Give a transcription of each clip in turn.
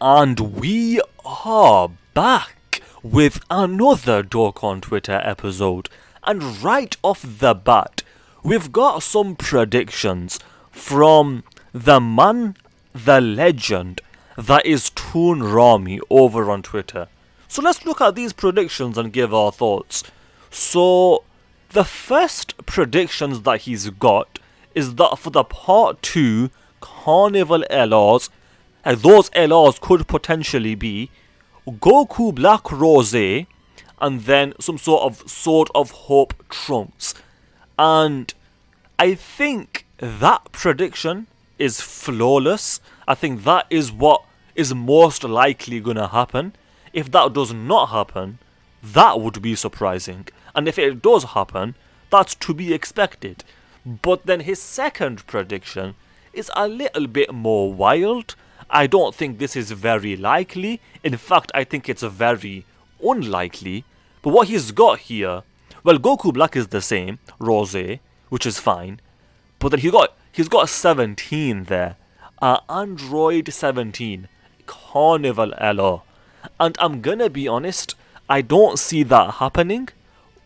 And we are back with another Dokkan Twitter episode. And right off the bat, we've got some predictions from the man, the legend, that is Toon Rami over on Twitter. So let's look at these predictions and give our thoughts. So, the first predictions that he's got is that for the Part 2 Carnival LRs, those LRs could potentially be Goku Black Rose and then some sort of Sword of Hope Trunks. And I think that prediction is flawless. I think that is what is most likely gonna happen. If that does not happen, that would be surprising. And if it does happen, that's to be expected. But then his second prediction is a little bit more wild. I don't think this is very likely. In fact, I think it's very unlikely. But what he's got here, well, Goku Black is the same, Rose, which is fine. But then he's got 17 there. Android 17, Carnival LR. And I'm gonna be honest, I don't see that happening.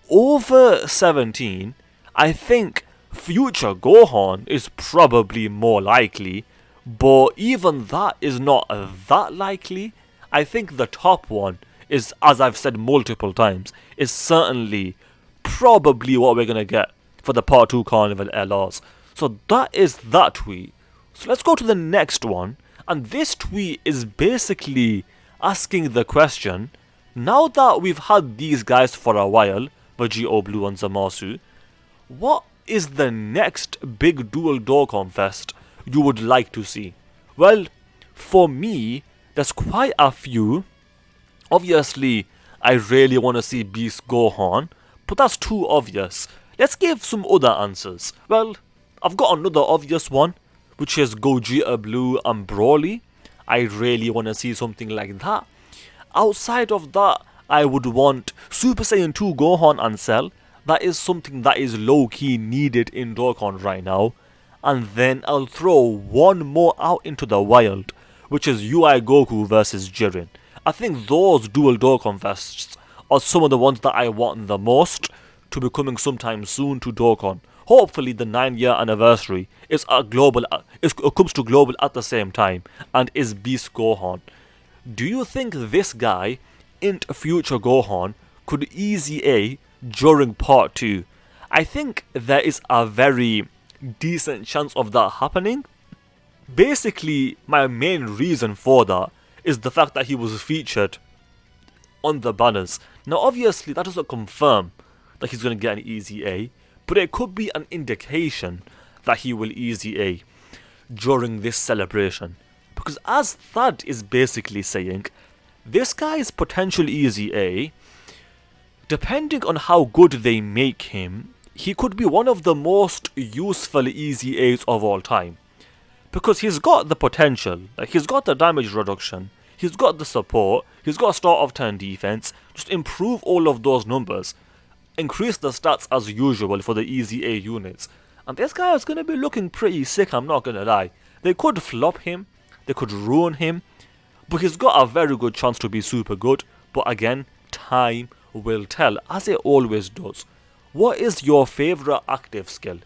Over 17, I think Future Gohan is probably more likely, but even that is not that likely. I think the top one is, as I've said multiple times, is certainly probably what we're gonna get for the Part 2 Carnival LRs. So that is that tweet. So let's go to the next one, and this tweet is basically asking the question, now that we've had these guys for a while, Vegeta Blue and Zamasu, what is the next big dual Dokkan Fest you would like to see? Well, for me, there's quite a few. Obviously, I really want to see Beast Gohan, but that's too obvious. Let's give some other answers. Well, I've got another obvious one, which is Gogeta Blue and Broly. I really want to see something like that. Outside of that, I would want Super Saiyan 2 Gohan and Cell. That is something that is low-key needed in Dokkan right now. And then I'll throw one more out into the wild, which is UI Goku versus Jiren. I think those dual Dokkan Fests are some of the ones that I want the most to be coming sometime soon to Dokkan. Hopefully the 9-year anniversary is comes to global at the same time and is Beast Gohan. Do you think this guy, Int Future Gohan, could easy A during Part 2? I think there is a very decent chance of that happening. Basically, my main reason for that is the fact that he was featured on the banners. Now obviously that doesn't confirm that he's going to get an easy A, but it could be an indication that he will easy A during this celebration. Because as Thad is basically saying, this guy's potential easy A, depending on how good they make him, he could be one of the most useful easy A's of all time. Because he's got the potential, like he's got the damage reduction, he's got the support, he's got start of turn defense, just improve all of those numbers, increase the stats as usual for the easy A units. And this guy is going to be looking pretty sick, I'm not going to lie. They could flop him, they could ruin him, but he's got a very good chance to be super good. But again, time will tell, as it always does. What is your favourite active skill?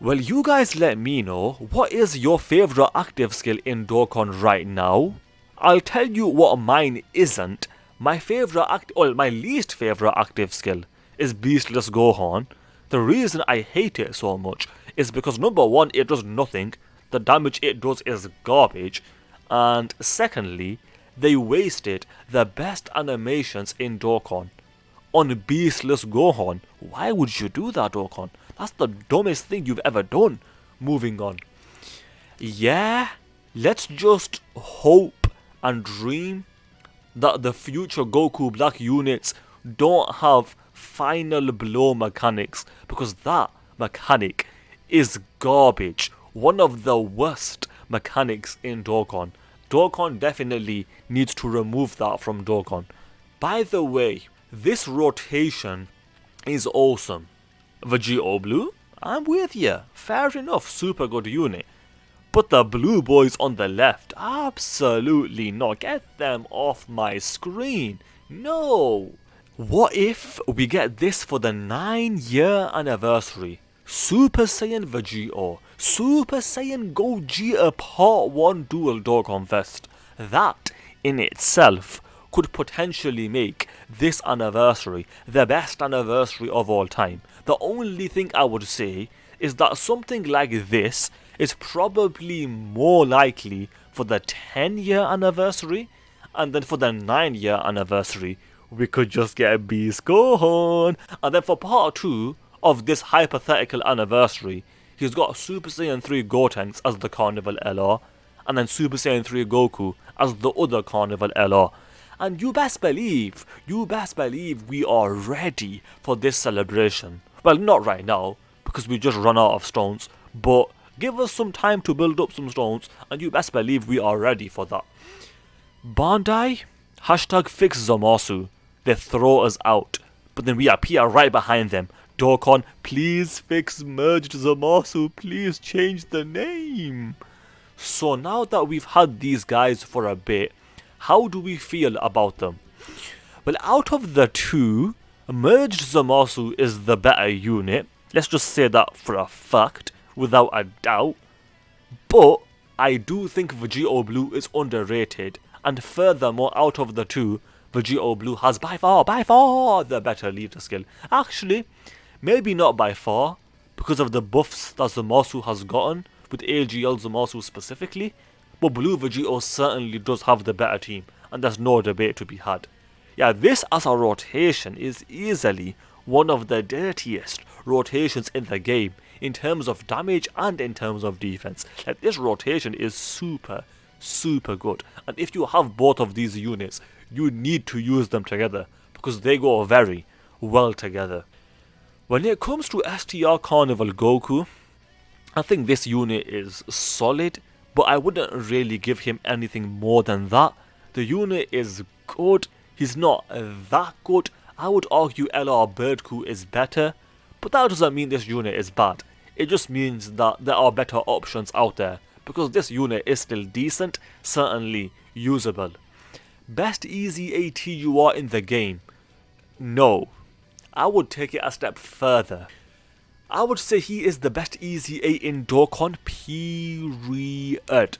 Well, you guys let me know, what is your favourite active skill in Dokkan right now? I'll tell you what mine isn't. My least favourite active skill is Beastless Gohan. The reason I hate it so much is because number one, it does nothing. The damage it does is garbage. And secondly, they wasted the best animations in Dokkan on Beastless Gohan. Why would you do that, Dokkan? That's the dumbest thing you've ever done. Moving on. Yeah, let's just hope and dream that the future Goku Black units don't have final blow mechanics, because that mechanic is garbage. One of the worst mechanics in Dokkan. Dokkan definitely needs to remove that from Dokkan. By the way, this rotation is awesome. Vegeta Blue, I'm with ya. Fair enough, super good unit. But the blue boys on the left, absolutely not. Get them off my screen. No. What if we get this for the 9-year anniversary? Super Saiyan Vegeta, Super Saiyan Gogeta Part 1 Dual Dokkan Fest. That in itself could potentially make this anniversary the best anniversary of all time. The only thing I would say is that something like this is probably more likely for the 10-year anniversary, and then for the 9-year anniversary we could just get Beast Gohan. And then for part 2 of this hypothetical anniversary, he's got Super Saiyan 3 Gotenks as the Carnival LR, and then Super Saiyan 3 Goku as the other Carnival LR. And you best believe we are ready for this celebration. Well, not right now, because we just run out of stones, but give us some time to build up some stones, and you best believe we are ready for that. Bandai, hashtag fix Zamasu. They throw us out, but then we appear right behind them. Dokkan, please fix merged Zamasu, please change the name. So now that we've had these guys for a bit, how do we feel about them? Well, out of the two, merged Zamasu is the better unit. Let's just say that for a fact, without a doubt. But I do think Vegeta Blue is underrated, and furthermore, out of the two, Vegeta Blue has by far the better leader skill. Actually, maybe not by far, because of the buffs that Zamasu has gotten, with AGL Zamasu specifically, but Blue Vegeta certainly does have the better team, and there's no debate to be had. Yeah, this as a rotation is easily one of the dirtiest rotations in the game, in terms of damage and in terms of defense. Like, this rotation is super good, and if you have both of these units, you need to use them together, because they go very well together. When it comes to STR Carnival Goku, I think this unit is solid, but I wouldn't really give him anything more than that. The unit is good, he's not that good. I would argue LR Birdku is better, but that doesn't mean this unit is bad. It just means that there are better options out there, because this unit is still decent, certainly usable. Best easy ATUR in the game? No. I would take it a step further. I would say he is the best easy A in Dokkan, period.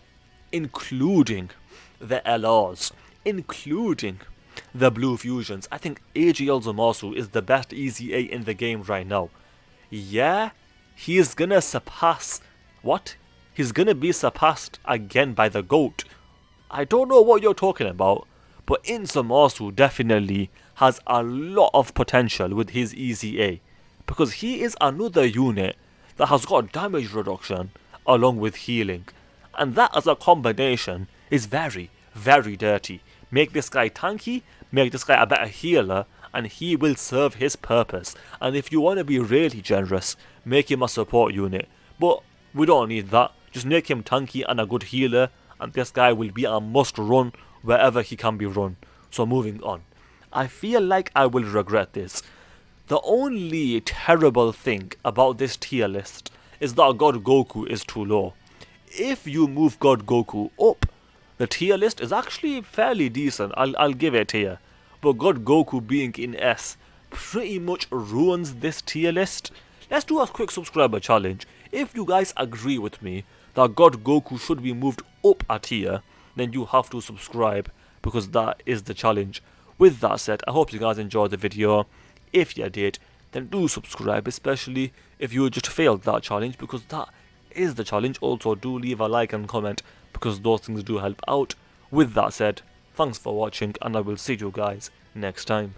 Including the LRs, including the Blue Fusions. I think AGL Zamasu is the best easy A in the game right now. Yeah, he is gonna surpass... What? He's gonna be surpassed again by the GOAT. I don't know what you're talking about, but in Zamasu definitely has a lot of potential with his easy A, because he is another unit that has got damage reduction along with healing, and that as a combination is very dirty. Make this guy tanky, make this guy a better healer, and he will serve his purpose. And if you want to be really generous, make him a support unit, but we don't need that. Just make him tanky and a good healer, and this guy will be a must run wherever he can be run. So moving on. I feel like I will regret this. The only terrible thing about this tier list is that God Goku is too low. If you move God Goku up, the tier list is actually fairly decent. I'll give it here. But God Goku being in S pretty much ruins this tier list. Let's do a quick subscriber challenge. If you guys agree with me that God Goku should be moved up a tier, then you have to subscribe, because that is the challenge. With that said, I hope you guys enjoyed the video. If you did, then do subscribe, especially if you just failed that challenge, because that is the challenge. Also, do leave a like and comment, because those things do help out. With that said, thanks for watching, and I will see you guys next time.